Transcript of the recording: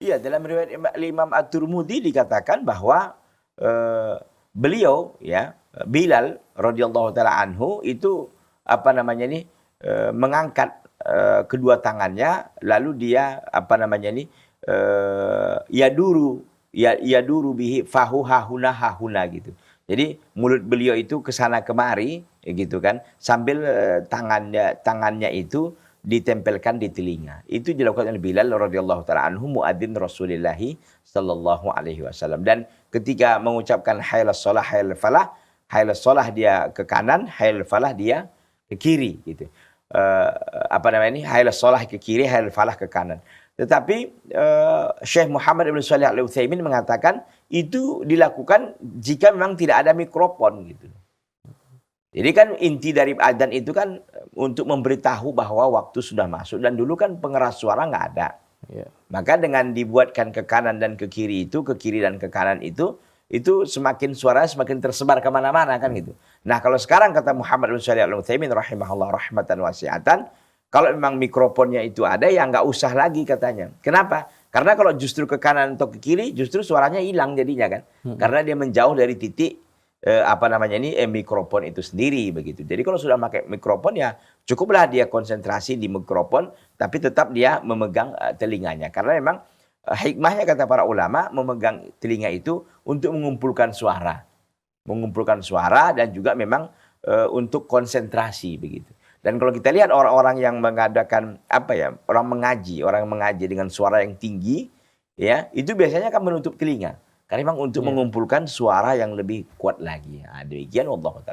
Iya, dalam riwayat Imam At-Tirmidzi dikatakan bahwa beliau ya Bilal radhiyallahu taala anhu itu apa namanya ini mengangkat kedua tangannya lalu dia apa namanya ini yaduru bihi fahu hahuna hahuna gitu. Jadi mulut beliau itu ke sana kemari gitu kan sambil tangannya itu ditempelkan di telinga. Itu dilakukan oleh Bilal radhiyallahu taala anhu muadzin Rasulullah sallallahu alaihi wasallam. Dan ketika mengucapkan hayya shalah hayya falah, hayya shalah dia ke kanan, hayya falah dia ke kiri gitu. Apa namanya ini? Hayya shalah ke kiri, hayya falah ke kanan. Tetapi Syekh Muhammad Ibn Shalih Al-Utsaimin mengatakan itu dilakukan jika memang tidak ada mikrofon gitu. Jadi kan inti dari adzan itu kan untuk memberitahu bahwa waktu sudah masuk dan dulu kan pengeras suara nggak ada. Ya. Maka dengan dibuatkan ke kanan dan ke kiri itu, ke kiri dan ke kanan itu semakin suara semakin tersebar kemana-mana kan gitu. Nah kalau sekarang kata Muhammad bin Shalih Al-Utsaimin rahimahullah rahmatan wasi'atan, kalau memang mikrofonnya itu ada ya nggak usah lagi katanya. Kenapa? Karena kalau justru ke kanan atau ke kiri justru suaranya hilang jadinya kan. Karena dia menjauh dari titik apa namanya ini mikrofon itu sendiri begitu. Jadi kalau sudah pakai mikrofon ya cukuplah dia konsentrasi di mikrofon tapi tetap dia memegang telinganya karena memang hikmahnya kata para ulama memegang telinga itu untuk mengumpulkan suara dan juga memang untuk konsentrasi begitu. Dan kalau kita lihat orang-orang yang mengadakan apa ya, orang mengaji dengan suara yang tinggi ya, itu biasanya akan menutup telinga. Karena memang untuk mengumpulkan suara yang lebih kuat lagi. Nah, demikian Allah.